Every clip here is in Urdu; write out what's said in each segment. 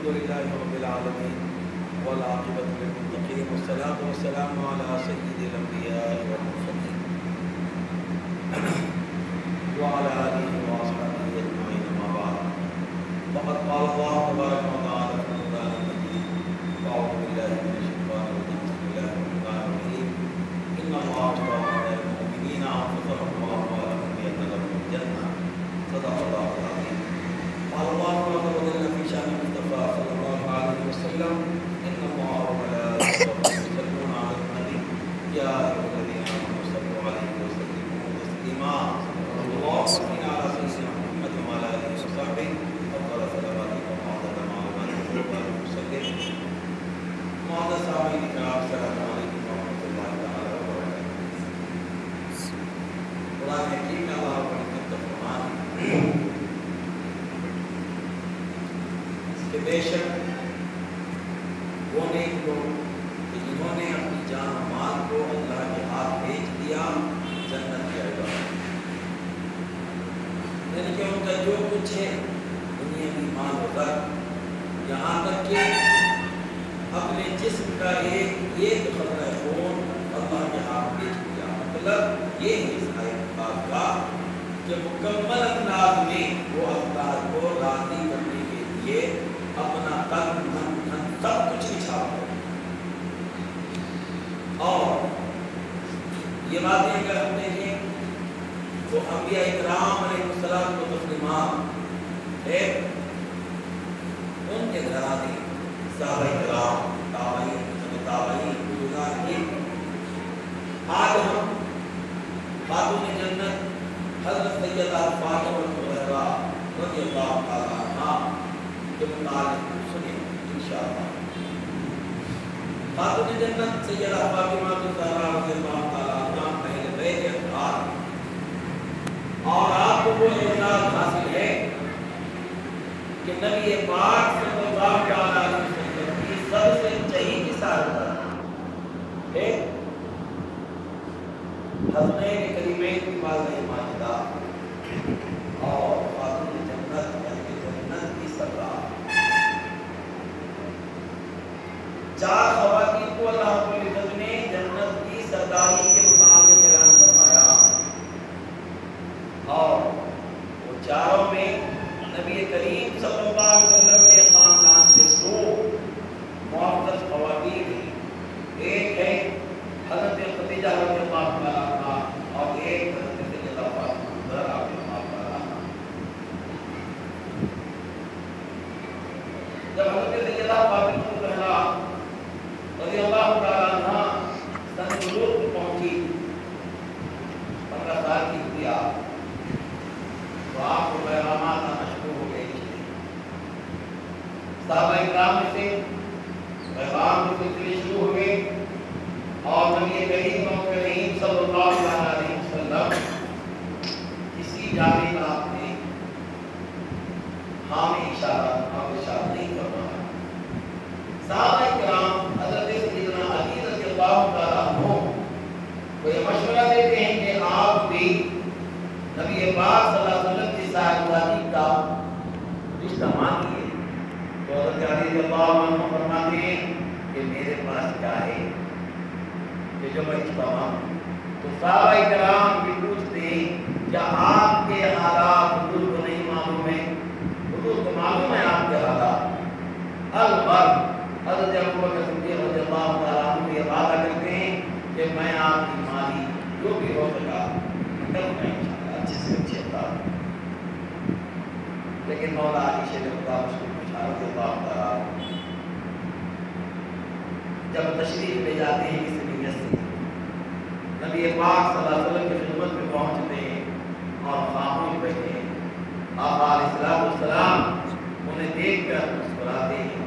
لله رب العالمين والعاقبة للمتقين والصلاة والسلام على سيد الأنبياء والمرسلين وعلى آله وأصحابه أجمعين أما بعد فقد قال الله تبارك وتعالى في القرآن المجيد أعوذ بالله من الشيطان الرجيم بسم الله الرحمن الرحيم إن الله اشترى من المؤمنين أنفسهم وأموالهم بأن لهم الجنة صدق الله العظيم. قال الله عز وجل في شأن المصطفى صلى الله عليه وسلم إن الله وملائكته يصلون على النبي يا أيها الذين آمنوا صلوا عليه وسلموا تسليما اللهم صل على سيدنا محمد وعلى آله وصحبه أفضل صلواتك وعدد معلوماتك وبارك وسلم. معزز سامعین کرام السلام علیکم ورحمۃ اللہ تعالی وبرکاتہ. قرآن حکیم میں اللہ رب العزت کا فرمان کہ بے شک وہ نیک لوگ کہ جنہوں نے اپنی جان و مال کو اللہ کے ہاتھ بیچ دیا جنت جائے گا. یعنی کہ ان کا جو کچھ ہے دنیا کی مال و در یہاں تک کہ اپنے جسم کا ایک خطرہ خون اللہ کے ہاتھ بیچ دیا. مطلب یہ ہے اس آیت بات کا کہ مکمل انداز میں وہ اللہ کو راضی کرنے کے لیے اپنا تن من دھن سب کچھ نچھاور. اور یہ باتیں اگر ہم دیکھیں تو انبیاء اکرام علیہ السلام و تسلیمات ہے ان کے گھرانے صحابہ کرام تابعین بزرگان. آج ہم خاتون جنت حضرت سیدہ فاطمہ الزہرا رضی اللہ تعالی عنہا کے متعلق سنیں انشاءاللہ. خاتون جنت سیدہ فاطمہ الزہرا رضی اللہ تعالی عنہا پہلے بیت اختیار اور آپ کو وہ اعزاز حاصل ہے کہ نبی پاک صلی اللہ علیہ وسلم کی سب سے چہیتی سالگرہ ہے حسنین کریمین کی والدہ ماجدہ اور خاتون جنت جنت کی سردار. چار خواتین کو اللہ رب العزت نے جنت کی سرداری کے متعلق اعلان فرمایا اور وہ چاروں میں نبی کریم صلی اللہ علیہ وسلم کے خاندان سے دو معزز خواتین ہیں. ایک ہے حضرت خدیجہ رضی اللہ عنہا اور ایک حضرت سیدہ فاطمہ الزہرا رضی اللہ عنہا. جب حضرت سیدہ فاطمہ الزہرا رضی اللہ عنہا سن بلوغ میں پہنچی 15 سال کی ہوئی تو آپ کو پیغامات آنا شروع ہو گئے. صحابہ اکرام میں سے پیغام کے سلسلے شروع ہوئے اور نبی کریم صلی اللہ علیہ وسلم کسی جانب آپ نے ہاں میں اشارہ نہیں فرمایا. صحابہ اکرام حضرت سیدنا علی رضی اللہ تعالیٰ عنہ کو یہ مشورہ دیتے ہیں کہ آپ بھی نبی پاک صلی اللہ علیہ وسلم کی صاحبزادی کا رشتہ مانگیے. تو حضرت علی رضی اللہ عنہ فرماتے ہیں کہ میرے پاس کیا ہے کہ جو میں رشتہ مانگوں. تو صحابہ کرام بھی پوچھتے ہیں کیا آپ کے حالات حضور کو نہیں معلوم ہے؟ حضور کو معلوم ہے آپ کے حالات. البر حضرت ابوبکر صدیق رضی اللہ تعالیٰ عنہ یہ وعدہ کرتے ہیں کہ میں آپ کی مالی جو بھی ہو سکا کروں گا انشاءاللہ اچھے سے اچھے اطلاع. لیکن مولا علی شیخ خدا مشکل رضی اللہ تعالیٰ جب تشریف لے جاتے ہیں کسی نیت سے نبی پاک صلی اللہ علیہ وسلم کی خدمت میں پہنچتے ہیں اور خاموش بیٹھے ہیں. آپ علیہ السلام انہیں دیکھ کر مسکراتے ہیں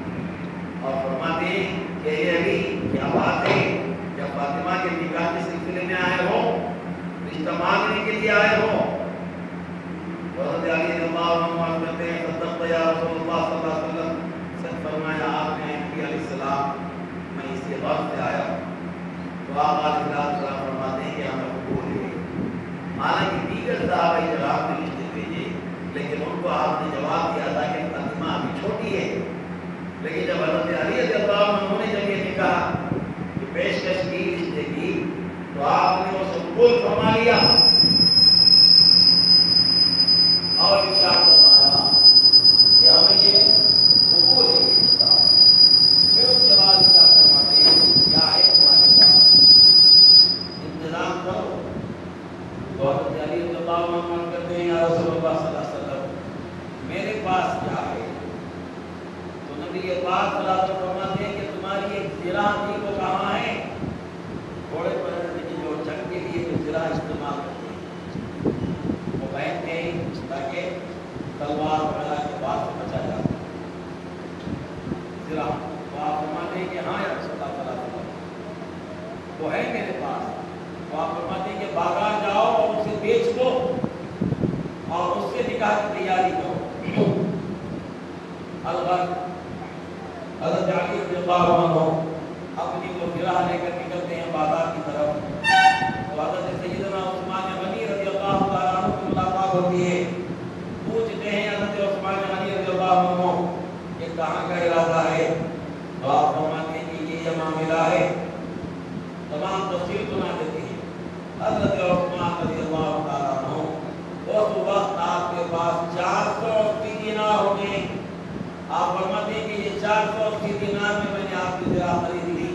اور فرماتے ہیں کہ یہ علی کیا بات ہے؟ جب فاطمہ کے نکاح کے سلسلے میں آئے ہو رشتہ مانگنے کے لیے آئے ہو. حضرت علی رضی اللہ عنہ کہتے ہیں صدقت یا رسول اللہ صلی اللہ علیہ وسلم سچ فرمایا آپ نے کہ علیہ السلام میں اسی غرض سے آیا ہوں. تو آپ علیہ السلام فرماتے ہیں کہ ہمیں قبول ہے. حالانکہ دیگر صحابہ کرام نے رشتے بھیجے لیکن ان کو آپ نے جواب دیا تھا کہ فاطمہ ابھی چھوٹی ہے زرا بھی وہ کہاں ہے؟ گھوڑے پر جو جنگ کے لیے جو زرا استعمال کرتے ہیں وہ پہنتے ہیں تاکہ تلوار وغیرہ کے بعد سے بچا جاتا ہے زرا. تو آپ فرماتے ہیں کہ ہاں یا رسول اللہ صلی اللہ علیہ وسلم وہ ہے میرے پاس. تو آپ فرماتے ہیں کہ بازار جاؤ اور اسے بیچ دو اور اس سے نکاح کی تیاری کرو. البتہ حضرت علی رضی اللہ عنہ اپنی وہ زرا لے کر نکلتے ہیں بازار کی طرف. تو حضرت سیدنا عثمان غنی رضی اللہ تعالیٰ عنہ کی ملاقات ہوتی ہے. پوچھتے ہیں حضرت عثمان غنی رضی اللہ عنہ کہ کہاں کا ارادہ ہے؟ تو آپ فرماتے ہیں کہ یہ معاملہ ہے. تمام تفصیل سنا دیتے ہیں. حضرت عثمان رضی اللہ تعالیٰ عنہ اس وقت آپ کے پاس 480 دینار ہو گئے. آپ فرماتے ہیں کہ یہ 480 دینار میں نے آپ کی زرا خرید لی.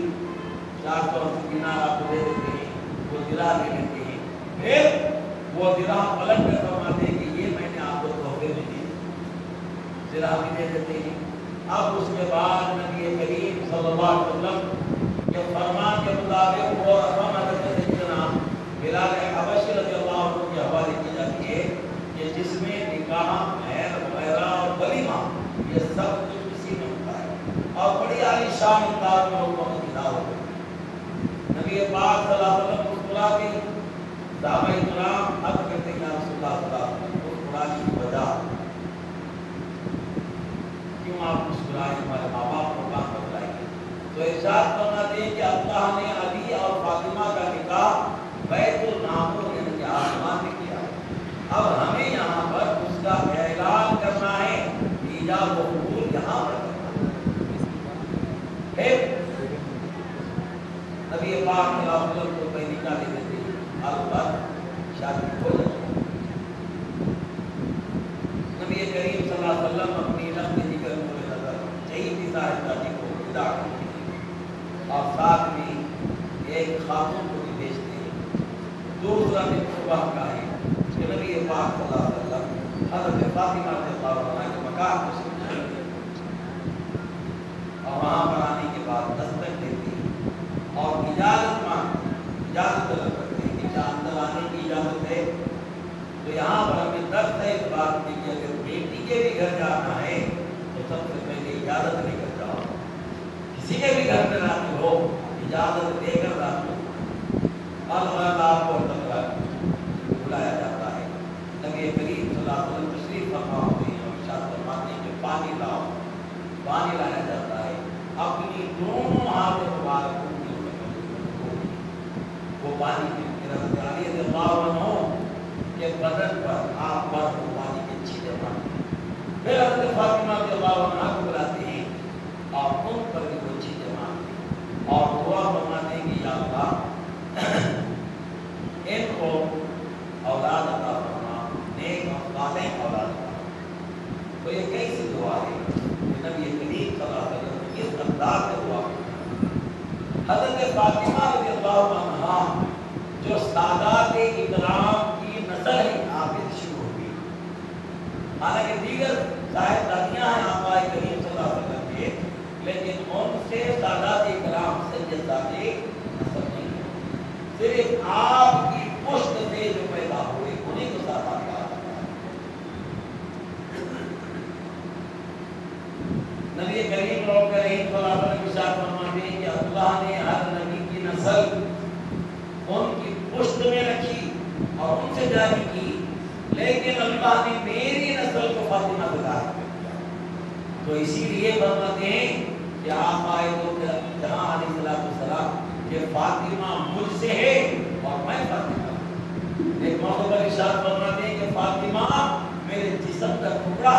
480 دینار آپ کو دے دیتے ہیں, وہ زرا لے لیتے ہیں. پھر وہ زرا پلٹ کر فرماتے ہیں کہ یہ میں نے آپ کو تحفے میں دی. زرا بھی دے دیتے ہیں. اب اس کے بعد نبی کریم صلی اللہ علیہ وسلم کے فرمان کے مطابق وہ رقم حضرت سیدنا بلال حبشی رضی اللہ عنہ کے حوالے کی جاتی ہے کہ جس میں نکاح, مہر وغیرہ اور ولیمہ یہ سب کچھ اسی میں ہوتا ہے اور بڑی عالی شان انداز میں لوگوں کو دکھا ہوتا ہے. نبی پاک صلی اللہ علیہ وسلم مسکرا کے صحابہ کرام عرض کرتے ہیں یا رسول اللہ صلی اللہ علیہ وسلم مسکرانے کی وجہ کیوں آپ مسکرائے؟ ہمارے ماں باپ کو کام بتلائیں گے. تو ارشاد فرماتے ہیں کہ اللہ نے علی اور فاطمہ کا نکاح بیت المعمور یعنی کہ آسمان میں کیا ہے. اب ہمیں یہاں پر اس کا اعلان کرنا ہے, ایجاب و قبول یہاں پر کرنا ہے. نبی پاک صلی اللہ علیہ وسلم کو کوئی نکاح دے دیتے ہیں, البتہ شادی ہو جاتی ہے. نبی کریم صلی اللہ علیہ وسلم اپنی رحمت ذکر نور نظر شہید صاحب شادی کو ودا کرتے ہیں اور ساتھ میں ایک خاتون کو بھی بھیجتے ہیں. دوسرا دن صبح کا ہے کہ نبی پاک صلی اللہ علیہ وسلم حضرت فاطمہ رضی اللہ عنہا کے مکان کو سمجھتے ہیں اور وہاں پر آنے کے بعد دستک دیتے ہیں اور اجازت طلب کرتے ہیں کہ اندر آنے کی اجازت ہے. تو یہاں پر ہمیں درد ہے اس بات کی کہ اگر بیٹی کے بھی گھر جانا ہے تو سب سے پہلے اجازت لے کر جاؤ. کسی کے بھی گھر میں راضی ہو اجازت دے کر راضی ہو. آپ کو بلایا جاتا ہے. نبی کریم صلی اللہ علیہ وسلم تشریف فرما ہوتے ہیں اور ارشاد فرماتے ہیں کہ پانی لاؤ. پانی لایا جاتا ہے. اپنی دونوں ہاتھ مبارک وہ پانی میں حضرت علی رضی اللہ عنہ کے بدن پر آپ پر وہ پانی کے چھینٹے مارتے ہیں. پھر حضرت فاطمہ رضی اللہ عنہا کو بلاتے ہیں اور ان پر بھی وہ چھینٹے مارتے ہیں اور دعا فرماتے ہیں کہ یا اللہ ان کو اولاد عطا فرما, نیک اور صالح اولاد عطا فرما. تو یہ کیسی دعا ہے کہ نبی کریم صلی اللہ علیہ وسلم اس انداز سے دعا کرتے ہیں. حضرت فاطمہ رضی اللہ عنہا جو سادات اکرام کی نسل ہے آپ سے شروع ہوگی. حالانکہ دیگر صاحبزادیاں ہیں آقا کریم صلی اللہ علیہ وسلم کے, لیکن ان سے سادات اکرام سیدزادے نسل نہیں ہے. صرف آپ کی پشت سے جو پیدا ہوئے انہیں کو سادات کہا جاتا ہے. نبی کریم صلی اللہ علیہ وسلم ارشاد فرماتے ہیں کہ اللہ نے ہر نبی کی نسل ان کی پشت میں رکھی اور ان سے جاری کی, لیکن اللہ نے میری نسل کو فاطمہ سے ظاہر کر دیا. تو اسی لیے فرماتے ہیں کہ آپ آئے تو جہاں علیہ السلام کہ فاطمہ مجھ سے ہے اور میں فاطمہ. ایک موقع پر ارشاد فرماتے ہیں کہ فاطمہ میرے جسم کا ٹکڑا.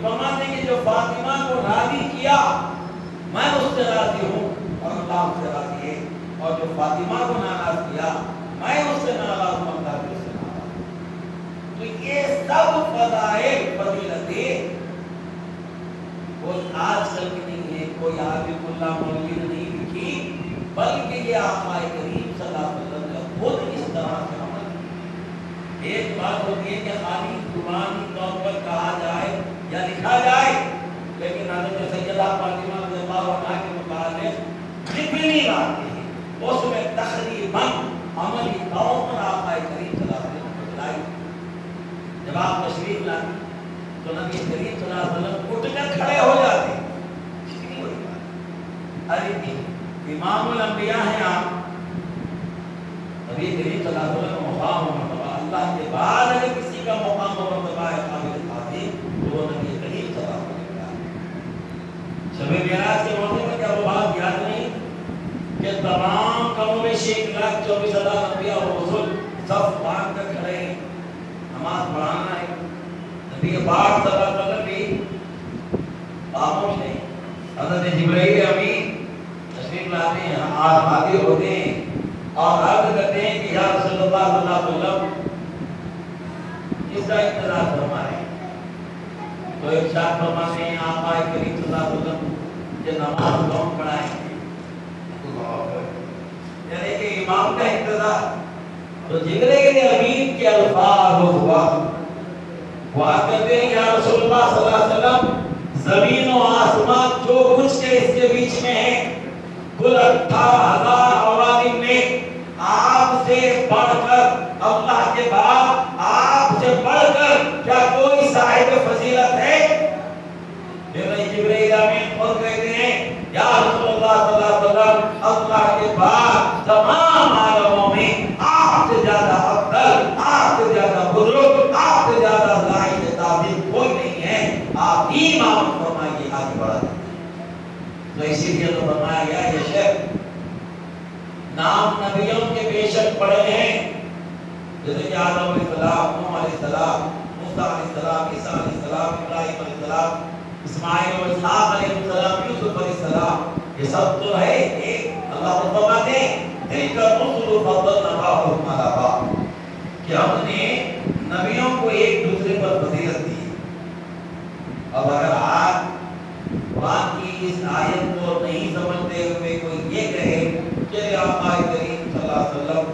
فرماتے ہیں کہ جو فاطمہ کو راضی کیا میں اس سے راضی ہوں اور اللہ اس سے راضی ہے, اور جو فاطمہ کو ناراض کیا میں اس سے ناراض ہوں, اللہ بھی اس سے ناراض. تو یہ سب فضائل فضیلتیں کوئی آج کل کی نہیں ہے, کوئی عارف اللہ مولوی نے نہیں لکھی, بلکہ یہ آقا کریم صلی اللہ علیہ وسلم نے خود اس طرح سے عمل کیا. ایک بات ہوتی ہے کہ خالی زبانی طور پر کہا جائے یا لکھا جائے, لیکن حضرت سیدہ فاطمہ رضی اللہ عنہا کے متعلق تین باتیں ہیں، اس میں تقریباً عملی طور پر آقا کریم صلی اللہ علیہ وسلم کو بتلائی۔ جب آپ تشریف لاتے تو نبی کریم صلی اللہ علیہ وسلم اٹھ کر کھڑے ہو جاتے، کتنی بڑی بات۔ ارے امام الانبیاء ہیں آپ، نبی کریم صلی اللہ علیہ وسلم کا مقام و مرتبہ، اللہ کے بعد اگر کسی کا مقام و مرتبہ ہے قابل تعظیم تو وہ نبی کریم صلی اللہ علیہ وسلم کا۔ شب معراج کے موقع پر کیا وہ بات یاد نہیں کہ تمام کم و بیش 1,24,000 انبیاء اور رسول صف باندھ کر کھڑے ہیں، نماز پڑھانا ہے، نبی پاک صلی اللہ علیہ وسلم بھی خاموش نہیں۔ حضرت جبرائیل امین تشریف لاتے ہیں، آج حاضر ہوتے ہیں اور عرض کرتے ہیں کہ یا رسول اللہ صلی اللہ علیہ وسلم اس کا انتظار فرمائیں، تو ارشاد فرماتے ہیں آقا کریم صلی اللہ علیہ وسلم کہ نماز کون پڑھائیں گے؟ یعنی کہ امام کا انتظار۔ تو جبرائیل امین کے الفاظ ہوا وہ کہتے ہیں یا رسول اللہ صلی اللہ علیہ وسلم زمین و آسمان جو کچھ کے اس کے بیچ میں ہے کل 18,000 عوالم میں آپ سے بڑھ کر، اللہ کے بعد آپ سے بڑھ کر کیا کوئی صاحب فضیلت ہے؟ جبرائیل امین خود کہتے ہیں یا رسول اللہ صلی اللہ علیہ وسلم اللہ کے بعد تمام عالموں میں آپ سے زیادہ افضل، آپ سے زیادہ بزرگ، آپ سے زیادہ لائق تعظیم کوئی نہیں ہے، آپ ہی امام فرمائیے آگے بڑھا دیں۔ تو اسی لیے تو فرمایا گیا یہ شعر نام نبیوں کے بے شک پڑے ہیں، جیسے کہ آدم علیہ السلام، نوح علیہ السلام، موسیٰ علیہ السلام، عیسیٰ علیہ السلام، ابراہیم علیہ السلام، اسماعیل و اسحاق علیہ السلام، یوسف علیہ السلام، یہ سب تو ہے ایک اللہ فرماتے ہیں دل کا رسول فضلنا بعضهم علی بعض کہ ہم نے نبیوں کو ایک دوسرے پر فضیلت دی۔ اب اگر آج قرآن کی اس آیت کو نہیں سمجھتے ہوئے کوئی یہ کہے کہ آقا کریم صلی اللہ علیہ وسلم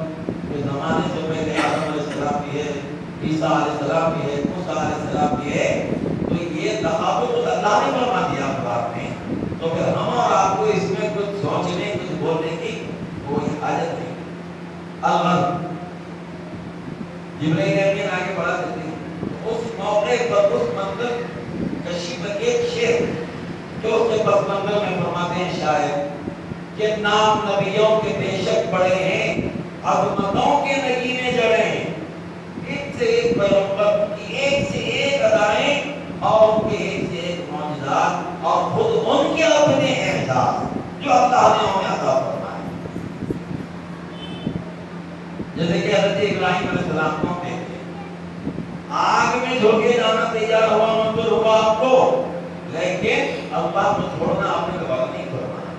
کے زمانے سے پہلے آدم علیہ السلام بھی ہے، عیسیٰ علیہ السلام بھی ہے، موسیٰ علیہ السلام بھی ہے، تو یہ تخابط اللہ نے فرما دیا قرآن میں، تو پھر ہم اور آپ کو اس میں کچھ سوچنے کچھ بولنے کی کوئی حاجت نہیں۔ الغرض جبرائیل امین آگے بڑھا دیتے ہیں، اس موقع پر اس منظر کشی پر ایک شعر جو اس کے پس منظر میں فرماتے ہیں شاعر کہ نام نبیوں کے بے شک بڑے ہیں، عظمتوں کے نگینے جڑے ہیں، ایک سے ایک پیغمبر کی ایک سے ایک ادائیں اور ان کے ایک سے ایک معجزات اور خود ان کے اپنے اعجاز جو اللہ نے انہیں عطا فرمائے۔ جیسے کہ حضرت ابراہیم علیہ السلام کو کہتے ہیں آگ میں جھونکے جانا تیار ہوا منظور ہوا آپ کو، لیکن اللہ کو چھوڑنا آپ نے کبھی نہیں فرمایا۔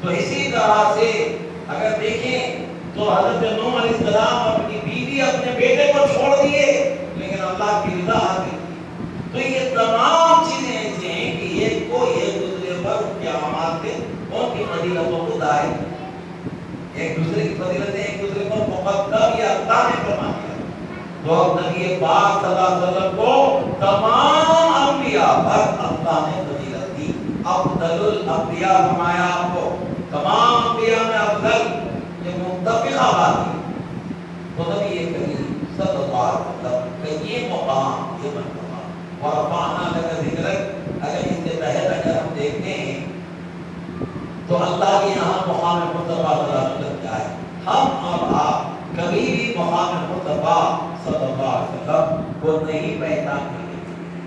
تو اسی طرح سے اگر دیکھیں تو حضرت نوح علیہ السلام اپنی بیوی اپنے بیٹے کو چھوڑ دیے لیکن اللہ کی رضا حاصل کی۔ تو یہ تمام چیزیں ایسی ہیں کہ ایک کو ایک دوسرے پر ان کے اعمال سے ان کی فضیلتوں کو دائیں، ایک دوسرے کی فضیلتیں ایک دوسرے پر مقدم یا اللہ نے فرما دیا۔ تو نبی پاک صلی اللہ علیہ وسلم کو تمام انبیاء پر اللہ نے فضیلت دی، افضل الانبیاء فرمایا آپ کو، تمام انبیاء میں افضل، یہ متفقہ بات ہے۔ تو نبی کریم صلی اللہ علیہ وسلم کا یہ مقام، یہ مرتبہ ورفعنا لک ذکرک، اگر اس کے تحت اگر ہم دیکھتے ہیں تو اللہ کے یہاں مقام مصطفیٰ صلی اللہ علیہ وسلم کیا ہے؟ ہم اور آپ کبھی بھی مقام مصطفیٰ صلی اللہ علیہ وسلم کو نہیں پہچان سکیں گے،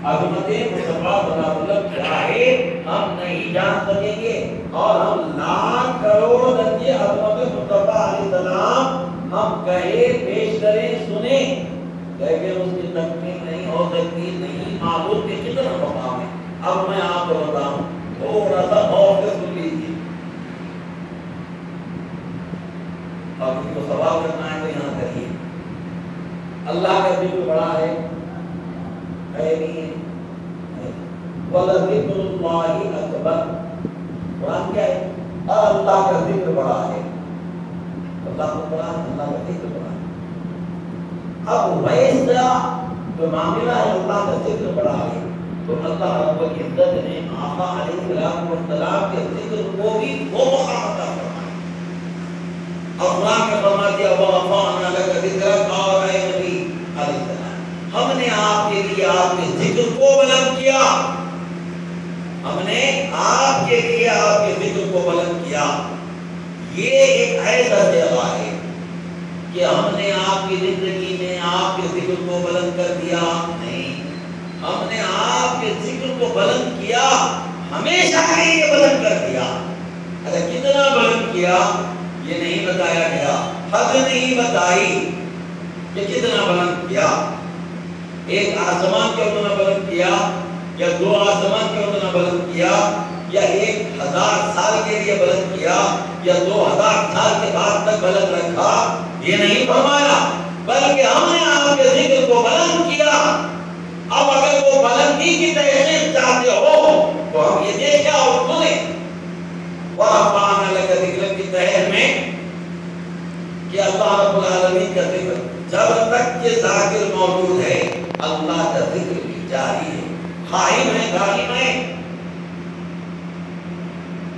عظمت مصطفیٰ صلی اللہ علیہ وسلم کیا ہے ہم نہیں جان سکیں گے، اور ہم لاکھ کروڑ درجے عظمت مصطفیٰ علیہ السلام ہم کہے پیش کریں سنیں لیکن اس کی تکمیل نہیں ہو سکتی، نہیں معلوم کہ کتنا مقام ہے۔ اب میں آپ کو بتاؤں تھوڑا سا غور سے سن لیجیے، اور کسی کو سوال کرنا ہے تو یہاں کریے۔ اللہ کا ذکر بڑا ہے نہیں؟ وَلَذِكْرُ اللَّهِ أَكْبَرُ، قرآن کیا ہے؟ اللہ کا ذکر بڑا ہے، اللہ کو بڑا ہے، اللہ کا ذکر بڑا ہے۔ اب ویسا جو معاملہ ہے اللہ کا ذکر بڑا ہے تو اللہ رب العزت نے آقا علیہ السلام کے ذکر کو بھی وہ مقام عطا فرمایا۔ افراد نے فرما دیا وَرَفَعْنَا لَكَ ذِكْرَكَ اور اے نبی علیہ السلام ہم نے آپ کے لیے آپ کے ذکر کو بلند کیا، ہم نے آپ کے لیے آپ کے ذکر کو بلند کیا۔ یہ ایک ایسا جگہ ہے کہ ہم نے آپ کی زندگی میں آپ کے ذکر کو بلند کر دیا نہیں، ہم نے آپ کے ذکر کو بلند کیا، ہمیشہ کے لیے بلند کر دیا۔ اگر کتنا بلند کیا یہ نہیں بتایا گیا، حد نہیں بتائی کہ کتنا بلند کیا، ایک آسمان کے اتنا بلند کیا یا دو آسمان کے اتنا بلند کیا یا 1000 سال کے لیے بلند کیا یا 2000 سال کے بعد تک بلند رکھا، یہ نہیں فرمایا، بلکہ ہم نے آپ کے ذکر کو بلند کیا۔ اب اگر وہ بلندی کی تحقیق چاہتے ہو تو ہم یہ دیکھیں اور سنیں وَرَفَعْنَا لَكَ ذِكْرَكَ کی تحریر میں کہ اللہ رب العالمین کا ذکر جب تک یہ ذاکر موجود ہے اللہ کا ذکر بھی جاری ہے، قائم ہے، دائم ہے۔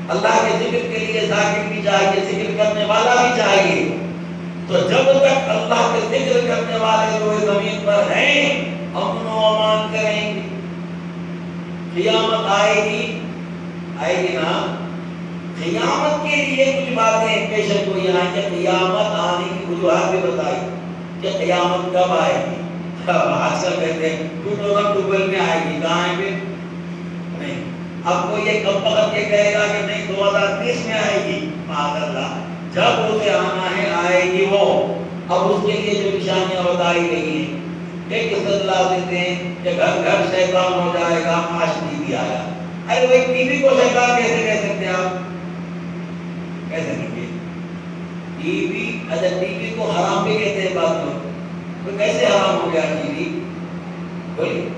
اللہ کے ذکر کے لیے ذاکر بھی چاہیے، ذکر کرنے والا بھی چاہیے۔ تو جب تک اللہ کے ذکر کرنے والے جو زمین پر ہیں امن و امان کریں گے، قیامت آئے گی نا، قیامت کے لیے کچھ باتیں پیشن کو یہ آئیں کہ قیامت آنے کی وجوہات بھی بتائی کہ قیامت کب آئے گی۔ آج کل کہتے ہیں 2012 میں آئے گی، کہاں ہے پھر؟ نہیں، اب کو یہ کب پکڑ کے کہے گا کہ نہیں 2030 میں آئے گی، معاذاللہ جب اسے آنا ہے آئے گی وہ۔ اب اس کے لیے جو نشانیاں بتائی گئی ہیں، ایک استدلال دیتے ہیں کہ گھر گھر شیطان ہو جائے گا، آج ٹی وی آیا۔ ارے وہ ایک ٹی وی کو شیطان کیسے کہہ سکتے ہیں آپ؟ کیسے نہیں کہ ٹی وی، اچھا ٹی وی کو حرام بھی کہتے ہیں بعض لوگ، تو کیسے حرام ہو گیا ٹی وی؟ بولیے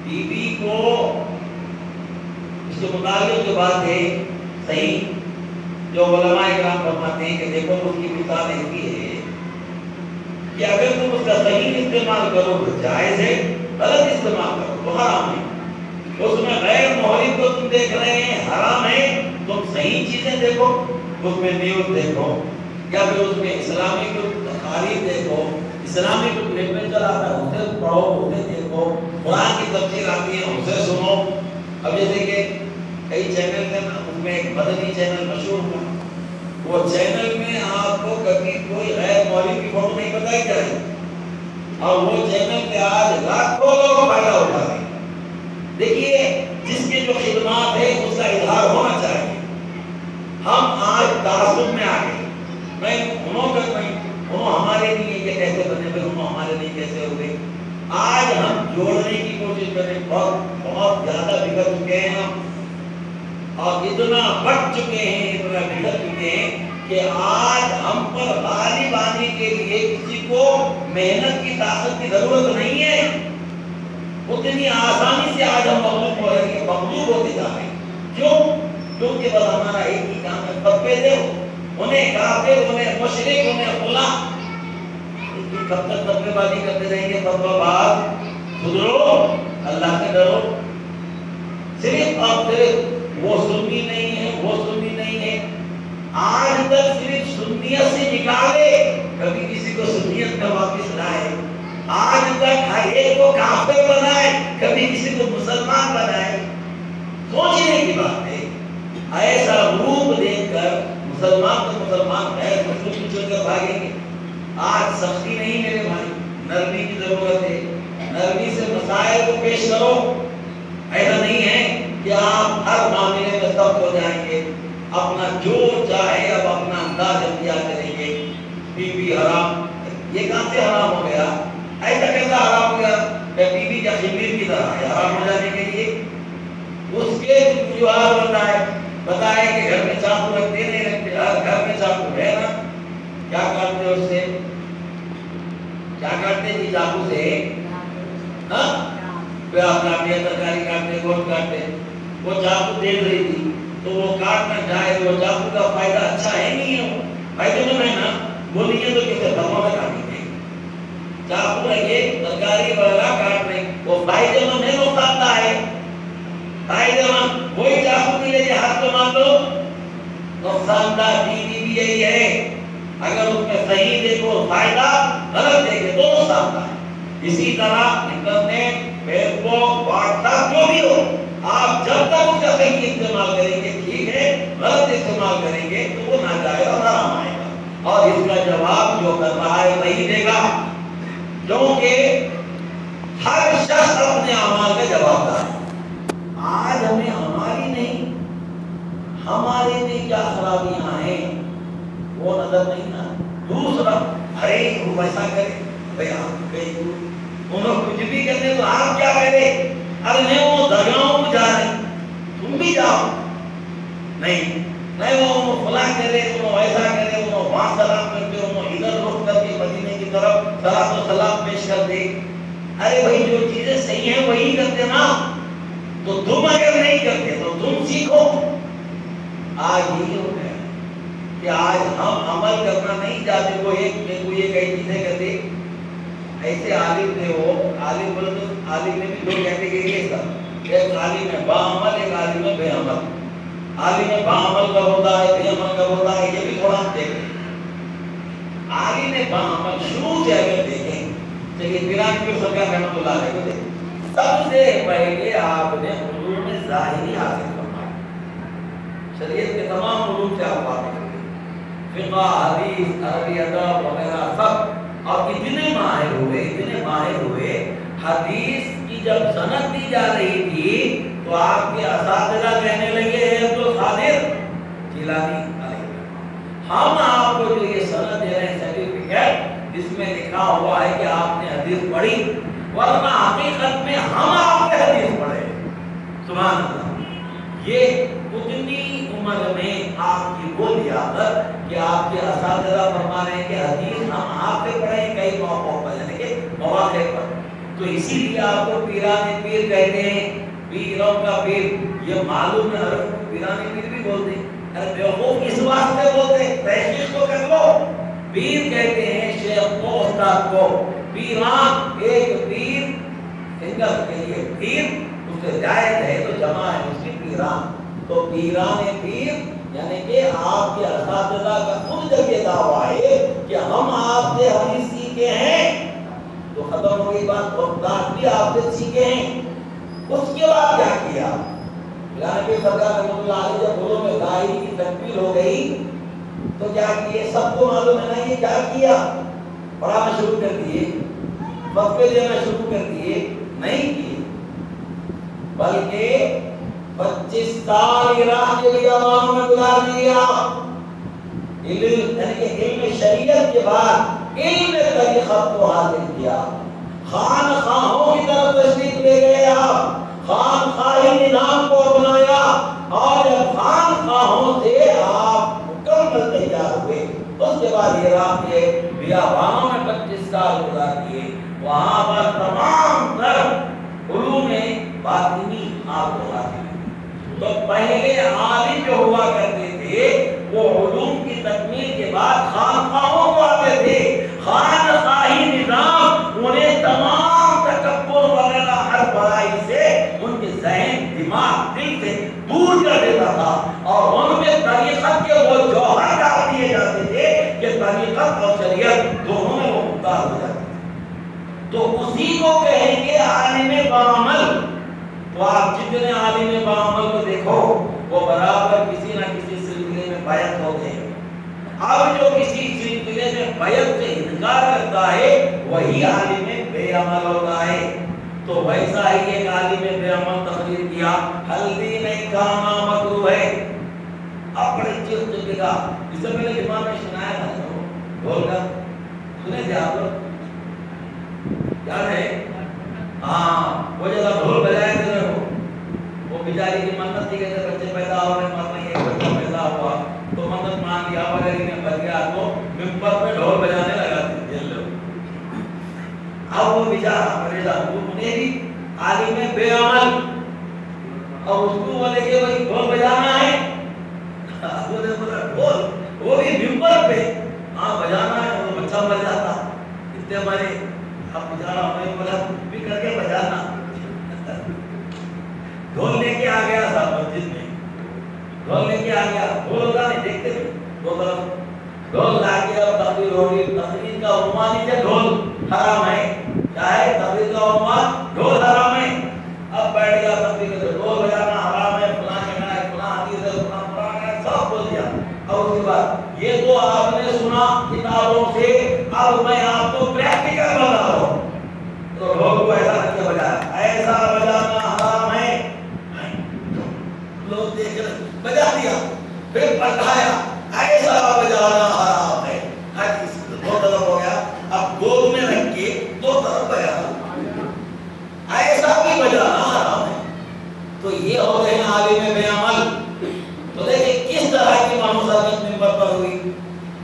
ٹی وی کو اس کے متعلق جو بات ہے صحیح جو علماء کرام فرماتے ہیں کہ دیکھو اس کی مثال ایسی ہے کہ اگر تم اس کا صحیح استعمال کرو تو جائز ہے، غلط استعمال کرو تو حرام ہے۔ اس میں غیر محرم کو تم دیکھ رہے ہیں حرام ہے، تم صحیح چیزیں دیکھو، اس میں نیوز دیکھو یا پھر اس میں اسلامی کو تقاریر دیکھو، اسلامی کو لٹریچر آتا ہے اسے پڑھو، اسے دیکھو، قرآن کی تفسیر آتی ہے اسے سنو۔ اب جیسے کہ کئی چینل ہیں نا، اس میں ایک مدنی چینل مشہور ہوا، وہ چینل میں آپ کو کبھی کوئی غیر مولوی کی فوٹو نہیں بتائی جائے، اور وہ چینل سے آج لاکھوں لوگ فائدہ اٹھا رہے ہیں۔ دیکھیے جس کی جو خدمات ہے اس کا اظہار ہونا چاہیے۔ ہم آج تعصب میں آ گئے، میں انہوں کا نہیں، انہوں ہمارے لیے یہ کیسے بنے ہوئے، انہوں ہمارے لیے کیسے ہوئے۔ آج ہم جوڑنے کی کوشش کریں، بہت زیادہ بگڑ چکے ہیں ہم، اور اتنا بٹ چکے ہیں، اتنا بگڑ چکے ہیں کہ آج ہم پر غالب آنے کے لیے کسی کو محنت کی طاقت کی ضرورت نہیں ہے۔ اتنی آسانی سے آج ہم مغلوب ہو رہے ہیں، مغلوب ہوتے جا رہے ہیں۔ کیوں؟ کیونکہ بس ہمارا ایک ہی کام ہے، فتوے دو، انہیں کافر، انہیں مشرک، انہیں خلا۔ کب تک فتوے بازی کرتے رہیں گے؟ فتویٰ باز، سدھرو، اللہ سے ڈرو۔ صرف اور صرف وہ سنی نہیں ہے، وہ سنی نہیں ہے۔ آج تک صرف سنیت سے نکالے، کبھی کسی کو سنیت میں واپس لائے۔ آج تک ہر ایک کو کافر بنائے، کبھی کسی کو مسلمان بنائے۔ سوچنے کی بات ہے، ایسا روپ دیکھ کر مسلمان تو مسلمان ہے، مسلم کی چھوڑ کر بھاگیں گے۔ آج سختی نہیں میرے بھائی، نرمی کی ضرورت ہے۔ نرمی سے مسائل کو پیش کرو، ایسا نہیں ہے کہ آپ ہر معاملے میں سخت ہو جائیں گے، اپنا جو چاہے اب اپنا انداز اختیار کریں گے۔ بیوی حرام، یہ کہاں سے حرام ہو گیا؟ ایسا کیسا حرام ہو گیا کہ بیوی کا خمیر کی طرح ہے حرام ہو جانے کے لیے؟ اس کے وجوہات بتائے کہ گھر میں چاقو رکھتے نہیں رکھتے، گھر میں چاقو ہے نا، کیا کاٹتے اس سے؟ کیا کاٹتے جی چاقو سے؟ ہاں پیاز کاٹتے، ترکاری کاٹتے، گوشت کاٹتے۔ وہ چاقو دیکھ رہی تھی تو وہ کاٹنا چاہے، وہ چاقو کا فائدہ اچھا ہے نہیں ہے، وہ فائدے مند ہے نا، وہ نہیں ہے تو کسے دھرموں میں کاٹیں گے؟ چاقو رکھے ترکاری وغیرہ کاٹ رہے، وہ فائدے مند ہے، نقصان دہ ہے؟ فائدے مند وہی چاقو کے لیے ہاتھ کو مان لو، نقصان دہ بیوی بھی یہی ہے، اگر اس میں صحیح دیکھو فائدہ، غلط دیکھے تو نقصان ہے۔ اسی طرح انٹرنیٹ، فیس بک، واٹس ایپ جو بھی ہو، آپ جب تک اس کا صحیح استعمال کریں گے ٹھیک ہے، غلط استعمال کریں گے تو وہ ناجائز اور حرام آئے گا، اور اس کا جواب جو کر رہا ہے وہی دے گا، کیونکہ ہر شخص اپنے اعمال کا جواب دار ہے۔ آج ہمیں ہماری نہیں، ہمارے میں کیا خرابیاں ہیں وہ نظر نہیں آ۔ دوسرا، ارے وہ ایسا کرے، بھائی آپ کہیں انہوں کچھ بھی کرتے تو آپ کیا کریں؟ ارے نہیں وہ درگاہوں کو جا رہے، تم بھی جاؤ، نہیں وہ فلاں کرے، انہوں ایسا کرے، انہوں وہاں سلام کرتے، انہوں ادھر رخ کر کے مدینے کی طرف صلاۃ و سلام پیش کر دے۔ ارے بھائی جو چیزیں صحیح ہیں وہی کرتے نا، تو تم اگر نہیں کرتے تو تم سیکھو۔ آج یہی ہو گیا کہ آج ہم عمل کرنا نہیں چاہتے، وہ یہ کئی چیزیں کرتے، ایسے عالم تھے، وہ عالم بولے تو عالم میں بھی دو کیٹیگری ہے سب، ایک عالم ہے باعمل، ایک عالم ہے بے عمل۔ عالم باعمل کا ہوتا ہے، بے عمل کا ہوتا ہے، یہ بھی تھوڑا ہم دیکھیں۔ عالم باعمل شروع سے اگر دیکھیں، چلیے پیران کی سرکار رحمۃ اللہ علیہ کو دیکھیں، سب سے پہلے آپ نے علوم ظاہری حاصل کرنا، شریعت کے تمام علوم سے آپ واقف ہوئے، فقہ، حدیث، عربی ادب وغیرہ سب، اور اتنے ماہر ہوئے، حدیث کی جب سند دی جا رہی تھی تو آپ کے اساتذہ کہنے لگے عبد القادر جیلانی علیہ السلام، ہم آپ کو جو یہ سند دے رہے ہیں سرٹیفکیٹ، جس میں لکھا ہوا ہے کہ آپ نے حدیث پڑھی، ورنہ حقیقت میں ہم آپ کے حدیث پڑھے۔ سبحان اللہ، یہ اتنی عمر میں آپ کی وہ لیاقت کہ آپ کے اساتذہ فرما رہے ہیں کہ حدیث ہم آپ سے پڑھیں کئی موقعوں پر، یعنی کہ مواقع پر۔ تو اسی لیے آپ کو پیران پیر کہتے ہیں، پیروں کا پیر، یہ معلوم ہے، عرب پیران پیر بھی بولتے ہیں، ارے بیوقوف اس واسطے بولتے ہیں، تحقیق تو کر لو۔ پیر کہتے ہیں شیخ کو، استاد کو، پیران ایک پیر سنگل کے لیے پیر، اس سے زائد ہے تو جمع ہے اس کی پیران۔ تو پیران پیر یعنی کہ آپ کے اساتذہ کا خود جب یہ دعویٰ ہے کہ ہم آپ سے حدیث سیکھے ہیں تو ختم ہو گئی بات، استاد بھی آپ سے سیکھے ہیں۔ اس کے بعد کیا کیا؟ پیران پیر سرکار رحمۃ اللہ علیہ جب علوم ظاہری کی تکمیل ہو گئی تو کیا کیے؟ سب کو معلوم ہے نا یہ کیا کیا؟ پڑھانا شروع کر دیے، فتوے دینا شروع کر دیے؟ نہیں کیے، بلکہ 25 سال عراق کے بیابانوں میں گزار دیا، علم یعنی کہ علم شریعت کے بعد علم طریقت کو حاصل کیا، خانخواہوں کی طرف تشریف لے گئے، آپ خانخواہی نظام کو اپنایا، اور جب خانخواہوں سے آپ مکمل تیار ہوئے اس کے بعد عراق کے بیابانوں میں 25 سال گزار دیے، وہاں پر تمام تر علوم باطنی آپ کو حاصل۔ تو پہلے عالم جو ہوا کرتے تھے وہ علوم کی تکمیل کے بعد خانخواہوں کو آتے تھے، خانخواہی نظام انہیں تمام تکبر وغیرہ ہر برائی سے ان کے ذہن، دماغ، دل سے دور کر دیتا تھا، اور ان میں طریقت کے وہ جوہر ڈال دیے جاتے تھے کہ طریقت اور شریعت دونوں میں وہ مختار ہو جاتے تھے۔ تو اسی کو کہیں گے عالم باعمل۔ تو آپ جتنے عالم باعمل کو دیکھو وہ برابر کسی نہ کسی سلسلے میں بیعت ہوتے ہیں۔ اب جو کسی سلسلے میں بیعت سے انکار کرتا ہے وہی عالم بے عمل ہوتا ہے۔ تو ویسا ہی ایک عالم بے عمل تقریر کیا، ہلدی نہیں کھانا مکروہ ہے، اپنے چرت بگا۔ اس سے پہلے جمعہ میں سنایا تھا ڈھول کا، سنے تھے آپ لوگ؟ یاد ہے؟ ہاں، وہ جگہ ڈھول بجائے تھے وہ بیچاری کی منت تھی کہ بچے پیدا ہو رہے، مرنا ایک بچہ پیدا ہوا تو منت مان لیا، اگر انہیں بچ گیا تو ممبر پہ ڈھول بجانے لگا تھے جل لو۔ اب وہ بیچارہ پریشان، انہیں بھی عالم بے عمل، اب اس کو بولے کہ بھائی ڈھول بجانا ہے، وہ نے بولا ڈھول، وہ بھی ممبر پہ، ہاں بجانا ہے، وہ بچہ مر جاتا، اتنے مرے، اب بیچارہ ہمیں بولا بھی کر کے بجانا، ڈھول لے کے آ گیا تھا مسجد میں، ڈھول لے کے آ گیا، ڈھول ہوتا نہیں دیکھتے تھے دو طرف ڈھول لا کے اب تقریر ہو رہی، تقریر کا عنوان ہی ڈھول حرام ہے، کیا ہے تقریر کا عنوان؟ ڈھول حرام ہے۔ اب بیٹھ گیا تقریر کے ڈھول بجانا حرام ہے، فلاں کہنا ہے، فلاں حدیث ہے، فلاں قرآن ہے، سب بول دیا۔ اور اس کے بعد یہ تو آپ نے سنا کتابوں سے، اب میں آپ کو پریکٹیکل بتا رہا ہوں۔ تو ڈھول کو ایسا رکھ کے بجایا، ایسا بجانا حرام ہے، لوگ دیکھ رہے بجا دیا، پھر بجایا، ایسا بجانا حرام ہے۔ حدیث دو طرف ہو گیا، اب گود میں رکھ کے دو طرف بجانا، ایسا بھی بجانا حرام ہے۔ تو یہ ہو گئے ہیں عالم بے عمل۔ تو دیکھیں کس طرح کی مانوسات منبر پر ہوئی۔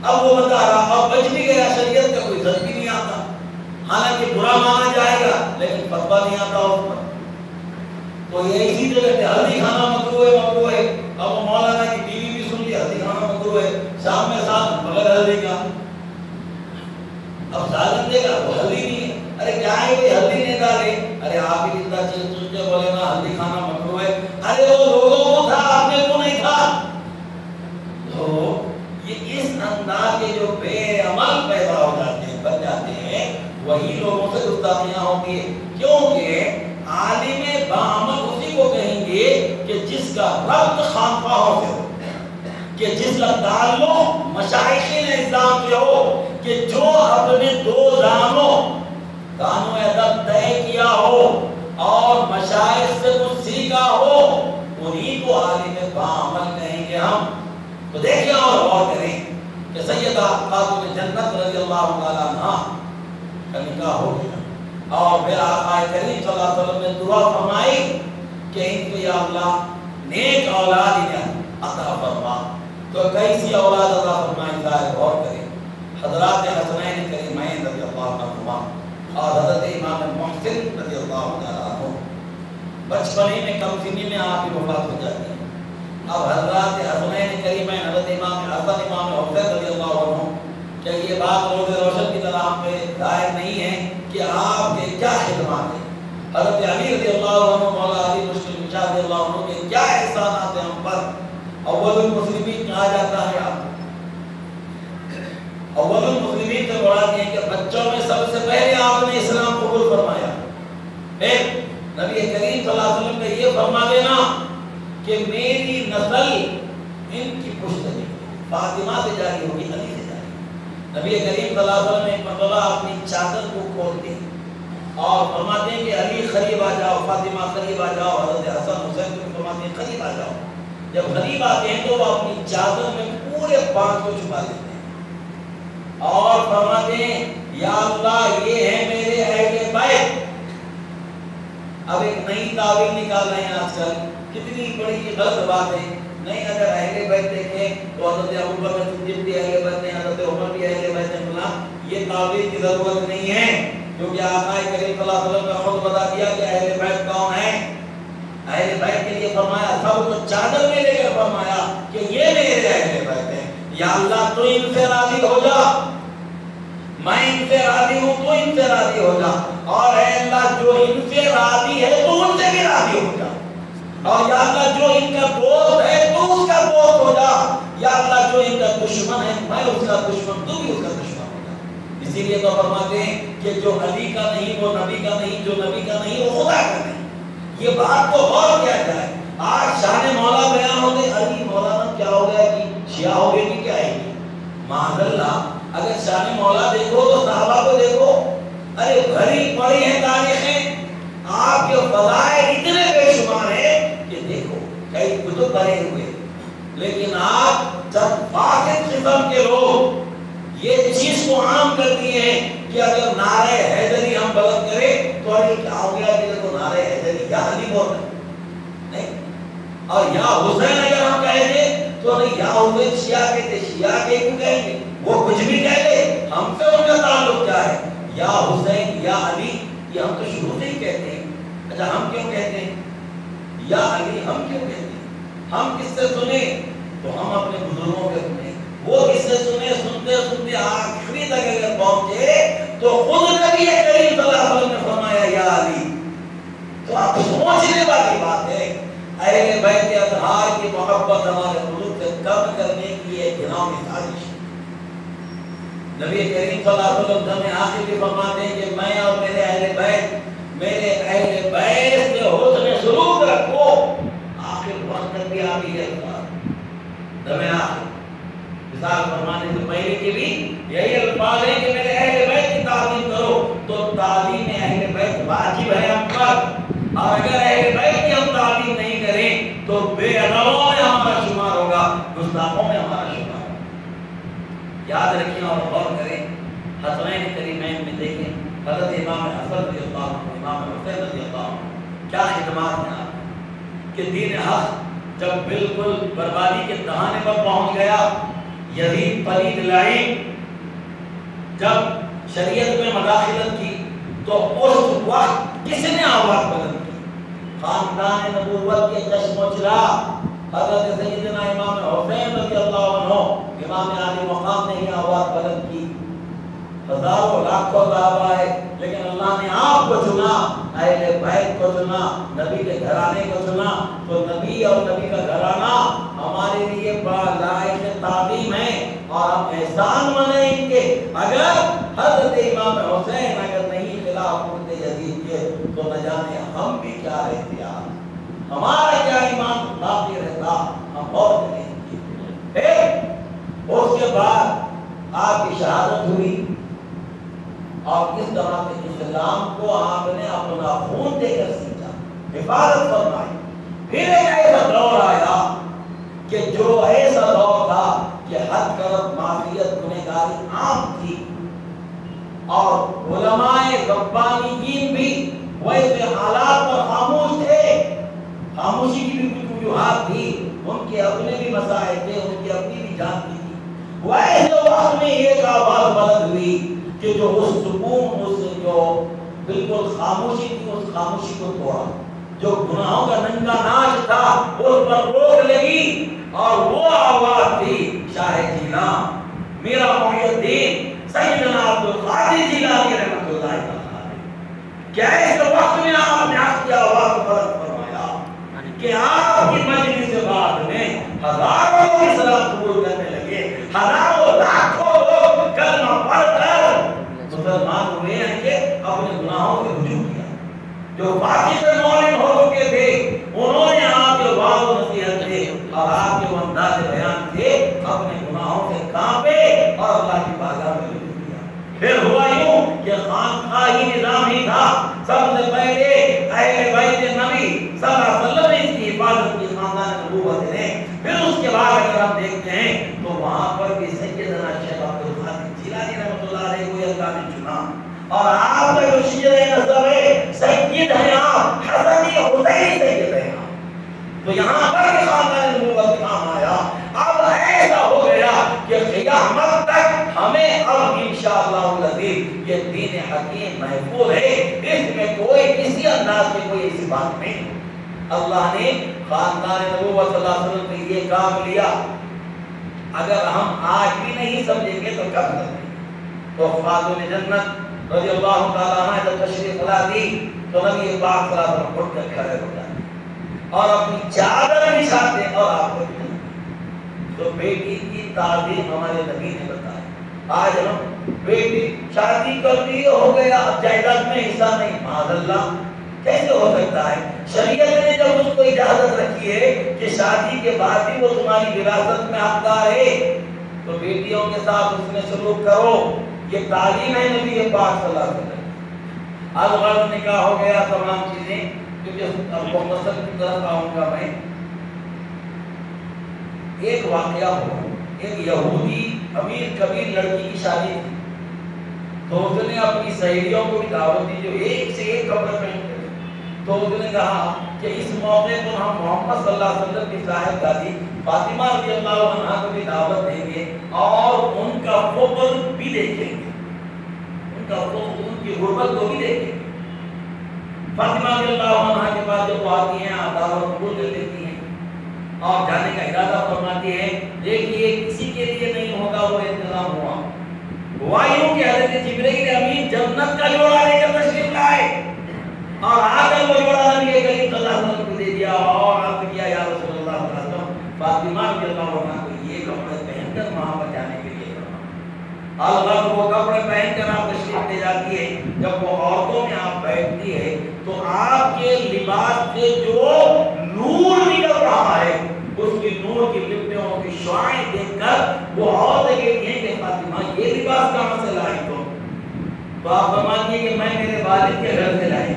اب وہ بتا رہا، اب بچ بھی گیا، شریعت کا کوئی ضد بھی نہیں آتا، حالانکہ برا مانا جائے گا لیکن فتویٰ نہیں آتا اس پر۔ تو یہ اسی طرح سے ہلدی کھانا مکروہ ہے، مکروہ ہے۔ اب وہ مولانا کی بیوی بھی سن لی ہلدی کھانا مکروہ ہے، شام میں ساتھ بغیر ہلدی کا، اب سالن دے گا وہ ہلدی نہیں ہے، ارے کیا ہے کوئی ہلدی نہیں ڈالے، ارے آپ ہی اتنا چیز سن کے بولے نا ہلدی کھانا مکروہ ہے، ارے وہ لوگوں کو تھا آپ نے کو نہیں تھا۔ تو یہ اس انداز کے جو بے عمل پیدا ہو جاتے ہیں، بن جاتے ہیں، وہی لوگوں سے گستاخیاں ہوتی ہیں۔ کیونکہ عالم باعمل اسی کو کہیں گے کہ جس کا ربط خانقاہوں سے ہو، کہ جس کا تعلق مشائخین نظام سے ہو، کہ جو اپنے دو دانوں ادب طے کیا ہو اور مشائخ سے کچھ سیکھا ہو، انہی کو عالم باعمل کہیں گے ہم۔ تو دیکھیں اور غور کریں کہ سیدہ خاتون جنت رضی اللہ تعالیٰ عنہ کا نکاح ہو گیا، اور پھر آقا کریم صلی اللہ علیہ وسلم نے دعا فرمائی کہ ان کو یا اللہ نیک اولاد انہیں عطا فرما۔ تو کیسی اولاد عطا فرمائی ذرا غور کریں۔ حضرات حسنین کریمین رضی اللہ عنہما اور حضرت امام محسن رضی اللہ عنہ بچپنے میں کم سنی میں آپ کی وفات ہو جاتی ہے۔ اب حضرات حسنین کریمین حضرت امام حسن امام حسین رضی اللہ عنہ، کہ یہ بات روز روشن کی طرح ہم پہ ظاہر نہیں ہے کہ آپ کے کیا خدمات ہیں۔ حضرت علی رضی اللہ عنہ، مولا علی مشکل کشا رضی اللہ عنہ کے کیا احسانات ہیں ہم پر۔ اول المسلمین کہا جاتا ہے، آپ اول المسلمین سے مراد یہ کہ بچوں میں سب سے پہلے آپ نے اسلام قبول فرمایا۔ ایک نبی کریم صلی اللہ علیہ وسلم کا یہ فرما دینا کہ میری نسل ان کی پشتنی فاطمہ سے جاری ہوگی، علی سے جاری۔ نبی کریم صلی اللہ علیہ وسلم نے ایک مرتبہ اپنی چادر کو کھولتے ہیں اور فرماتے ہیں کہ علی قریب آ جاؤ، فاطمہ قریب آ جاؤ، حضرت حسن حسین کو فرماتے ہیں قریب آ جاؤ۔ جب قریب آتے ہیں تو وہ اپنی چادر میں پورے پاک کو چھپا دیتے ہیں اور فرماتے ہیں یا اللہ یہ ہے میرے اہل بیت۔ اب ایک نئی تعبیر نکال رہے ہیں آج کل، کتنی بڑی غلط بات ہے۔ نہیں، اگر اہل بیت دیکھیں تو حضرت ابوبکر صدیق بھی اہل بیت ہیں، حضرت عمر بھی اہل بیت ہیں، فلاں، یہ تعبیر کی ضرورت نہیں ہے، کیونکہ آقا کریم صلی اللہ علیہ وسلم نے خود بتا دیا کہ اہل بیت کون ہے۔ اہل بیت کے لیے فرمایا، سب کو چادر میں لے کر فرمایا کہ یہ میرے اہل بیت ہیں۔ یا اللہ تو ان سے راضی ہو جا، میں ان سے راضی ہوں تو ان سے راضی ہو جا، اور اے اللہ جو ان سے راضی ہے تو ان سے بھی راضی ہو جا، اور یا اللہ جو ان کا دوست ہے تو اس کا دوست ہو جا، یا اللہ جو ان کا دشمن ہے میں اس کا دشمن، تو بھی اس کا دشمن ہو جا۔ اسی لیے تو فرماتے ہیں کہ جو علی کا نہیں وہ نبی کا نہیں، جو نبی کا نہیں وہ خدا کا نہیں۔ یہ بات کو غور کیا جائے۔ آج شان مولا بیان ہوتے، علی مولانا کیا ہو گیا کہ شیعہ ہو گئے کہ کیا ہے؟ معاذ اللہ، اگر شان مولا دیکھو تو صحابہ کو دیکھو، ارے بھری پڑی ہیں تاریخیں، آپ کے فضائل اتنے بے شمار ہیں کہ دیکھو کئی کتب بھرے ہوئے، لیکن آپ جب فاسد قسم کے لوگ یہ چیز کو عام کر دیے ہیں کہ اگر نعرہ حیدری ہم بلند کریں تو ارے کیا ہو گیا کہ دیکھو نعرہ حیدری یا علی بول رہے نہیں، اور یا حسین اگر ہم کہیں گے تو نہیں یا حسین شیعہ کہتے، شیعہ کے کیوں کہیں گے، وہ کچھ بھی کہہ لے، ہم سے ان کا تعلق کیا ہے؟ یا حسین یا علی یہ ہم تو شروع سے ہی کہتے ہیں۔ اچھا ہم کیوں کہتے ہیں یا علی؟ ہم کیوں کہتے ہیں؟ ہم کس سے سنیں؟ تو ہم اپنے بزرگوں کے سنیں، وہ کس سے سنیں؟ سنتے سنتے آخری تک اگر پہنچے تو خود نبی کریم صلی اللہ علیہ وسلم نے فرمایا یا علی۔ تو آپ سوچنے والی بات ہے، اہل بیت اطہار کی محبت ہمارے قلوب سے کم کرنے کی ایک گناہی سازش، نبی کریم صلی اللہ علیہ وسلم ہمیں آخر کے فرماتے ہیں کہ میں اور میرے اہل بیت سے حسن سلوک رکھو. آخر وقت تک بھی آپ یہ الفاظ دم آخر مثال فرمانے سے پہلے کے بھی یہی الفاظ ہیں کہ میرے اہل بیت کی تعظیم کرو. تو تعظیم اہل بیت واجب ہے ہم پر، اور اگر اہل بیت کی ہم تعظیم نہیں کریں تو بے ادبوں میں ہمارا شمار ہوگا، گستاخوں میں ہمارا شمار ہوگا. یاد رکھیں اور غور کریں. حسنین کریمین میں دیکھیں حضرت امام حسن رضی اللہ عنہ، امام حسین رضی اللہ عنہ کیا خدمات ہیں آپ کہ دین حق جب بالکل بربادی کے دہانے پر پہنچ گیا، یزید پلید لعین جب شریعت میں مداخلت کی تو اس وقت کس نے آواز بلند کی؟ خاندان نبوت کے چشم و چراغ حضرت سیدنا امام حسین رضی اللہ عنہ امام عالی مقام نے ہی آواز بلند کی. ہزاروں لاکھوں صحابہ آئے لیکن اللہ نے آپ کو چنا، اہل بیت کو چنا، نبی کے گھرانے کو چنا. تو نبی اور نبی کا گھرانہ ہمارے لیے بڑا لائق تعظیم ہے اور ہم احسان منائیں گے. اگر حضرت امام حسین اگر نہیں خلاف ہوتے یزید کے تو نہ جانے ہم بھی کیا رہتے، ہمارا کیا ایمان باقی رہتا. ہم اور نہیں. اس کے بعد آپ کی شہادت ہوئی اور کس طرح سے اسلام کو آپ نے اپنا خون دے کر سیکھا، حفاظت فرمائی. پھر ایک ایسا دور آیا کہ جو ایسا دور تھا کہ حد کرت معصیت گنہگاری عام تھی اور علماء ربانیین بھی ویسے حالات پر خاموش تھے. خاموشی کی بھی کچھ وجوہات تھی، ان کے اپنے بھی مسائل تھے، ان کی اپنی بھی جان تھی. ویسے وقت میں ایک آواز بلند ہوئی کہ جو اس سکون، اس جو بالکل خاموشی تھی، اس خاموشی کو توڑا. جو گناہوں کا ننگا ناچ تھا اس پر روک لگی اور وہ آواز تھی شاہ جیلان میرا محی الدین سیدنا عبدالقادر جیلانی رحمۃ اللہ تعالی. کیا اس وقت میں آپ نے آپ کی آواز کو بلند فرمایا کہ آپ کی مجلس سے بعد میں ہزاروں لوگ اسلام قبول کرنے لگے، ہزاروں لاکھوں لوگ کلمہ پڑھ کر مسلمان ہوئے ہیں کہ اپنے گناہوں سے رجوع کیا. جو باقی سے مومن ہو چکے تھے انہوں نے آپ کے وعظ و نصیحت تھے اور آپ کے انداز بیان تھے اپنے گناہوں سے کانپے اور اللہ کی بارگاہ میں رجوع کیا. پھر ہوا یوں کہ خانقاہی نظام ہی تھا. سب سے پہلے اہل بیت نبی صلی اللہ علیہ وسلم نے اس کی حفاظت کی، خاندان نبوت نے. پھر اس کے بعد اگر ہم دیکھتے ہیں تو وہاں پر بھی سیدنا شیخ عبدالقادر جیلانی رحمۃ اللہ علیہ کو اللہ نے چنا اور آپ کا جو شیعہ نسب ہے سید ہیں آپ، حسنی حسینی سید ہیں آپ. تو یہاں پر بھی خاندان نبوت کام آیا. اب ایسا ہو گیا کہ قیامت تک ہمیں اب انشاءاللہ العزیز یہ دین حکیم محفوظ ہے، اس میں کوئی کسی انداز میں کوئی ایسی بات نہیں. اللہ نے خاندان نبوت صلی اللہ علیہ وسلم نے یہ کام لیا. اگر ہم آج بھی نہیں سمجھیں گے تو کب سمجھیں گے؟ تو خاتون جنت رضی اللہ تعالیٰ عنہ جب تشریف لا دی تو نبی پاک صلی اللہ علیہ وسلم اٹھ کر کھڑے ہو جاتے اور اپنی چادر بچھاتے اور آپ کو دکھاتے. تو بیٹی کی تعظیم ہمارے نبی نے بتائی. آج ہم بیٹی شادی کر دی ہو گیا اب جائیداد میں حصہ نہیں، معاذ اللہ کیسے ہو سکتا ہے؟ شریعت نے جب اس کو اجازت رکھی ہے کہ شادی کے بعد بھی وہ تمہاری وراثت میں حقدار ہے تو بیٹیوں کے ساتھ اس میں سلوک کرو. یہ تعلیم ہے نبی پاک صلی اللہ علیہ وسلم. الغرض نکاح ہو گیا تمام چیزیں. کیونکہ اب مختصر کی طرف آؤں گا میں. ایک واقعہ ہوا، ایک یہودی امیر کبیر لڑکی کی شادی تھی تو اس نے اپنی سہیلیوں کو بھی دعوت دی جو ایک سے ایک کپڑے پہنتے. تو اس نے کہا کہ اس موقع پر ہم محمد صلی اللہ علیہ وسلم کی صاحبزادی فاطمہ رضی اللہ عنہا کو بھی دعوت دیں گے اور ان کا فضل بھی دیکھیں گے، ان کا فضل، ان کی غربت کو بھی دیکھیں گے. فاطمہ رضی اللہ عنہا کے پاس جب وہ آتی ہیں آپ دعوت قبول کر لیتی ہیں اور جانے کا ارادہ فرماتی ہے. دیکھیے کسی کے لیے نہیں ہوگا وہ انتظام ہوا. ہوا یوں کہ حضرت جبرائیل امین جنت کا جوڑا لے کر تشریف لائے اور آ کر وہ جوڑا نبی کریم صلی اللہ علیہ وسلم کو دے دیا اور عرض کیا یا رسول اللہ صلی اللہ علیہ وسلم فاطمہ رضی اللہ عنہا کو یہ کپڑے پہن کر وہاں پر جانے کے لیے فرمایا. الغرب وہ کپڑے پہن کر آپ تشریف لے جاتی ہے، جب وہ عورتوں میں آپ بیٹھتی ہے تو آپ کے لباس سے جو نور نکل رہا ہے، اس کی نور کی لپٹوں کی شعاعیں دیکھ کر وہ عورتیں کہتی ہیں کہ فاطمہ یہ لباس کہاں سے لائی تم؟ تو آپ فرماتی ہیں کہ میں میرے والد کے گھر سے لائی۔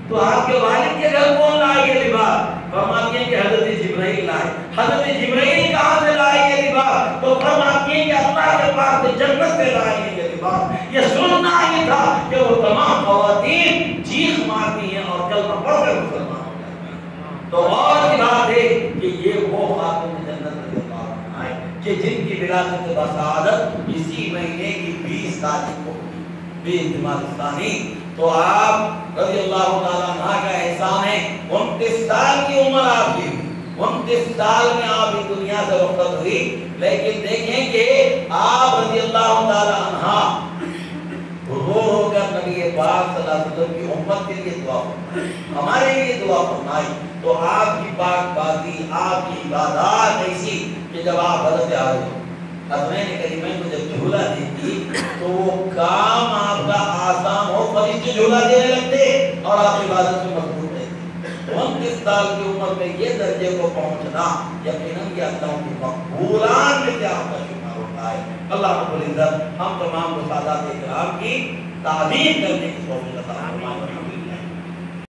تو آپ کے والد کے گھر کون لائے یہ لباس؟ فرماتی ہیں کہ حضرت جبرائیل لائے۔ حضرت جبرائیل کہاں سے لائے یہ لباس؟ تو فرماتی ہیں کہ اللہ کے پاس سے جنت سے لائے یہ لباس۔ یہ سننا ہی تھا کہ وہ تمام خواتین چیخ مارتی ہیں اور کلمہ پڑھ کر مسلمان ہو جاتی ہیں۔ تو اور کی بات ہے کہ یہ وہ خاتون جنت رضی اللہ عنہا ہے کہ جن کی ولادت بسعادت اسی مہینے کی 20 تاریخ کو بے اعتماد ثانی۔ تو آپ رضی اللہ تعالیٰ عنہ کا احسان ہے، 29 سال کی عمر آپ کی، 29 سال میں آپ اس دنیا سے رخصت ہوئی، لیکن دیکھیں کہ آپ رضی اللہ تعالیٰ عنہ رو کر نبی پاک صلی اللہ علیہ وسلم کی امت کے لیے دعا فرمائی، ہمارے لیے دعا فرمائی۔ تو آپ کی پاک بازی، آپ کی عبادات ایسی کہ جب آپ حضرت آئے حضرین کریمین کو جب جھولا دیتی تو وہ کام آپ کا آسان ہو، فرشتے جھولا دینے لگتے اور آپ عبادت میں مضبوط رہتے۔ 29 سال کی عمر میں یہ درجے کو پہنچنا یقیناً یہ اللہ کی مقبولان میں سے آپ کا شمار ہوتا ہے۔ اللہ رب العزت ہم تمام سادات کرام کی تعظیم کرنے کی توفیق عطا فرمائے۔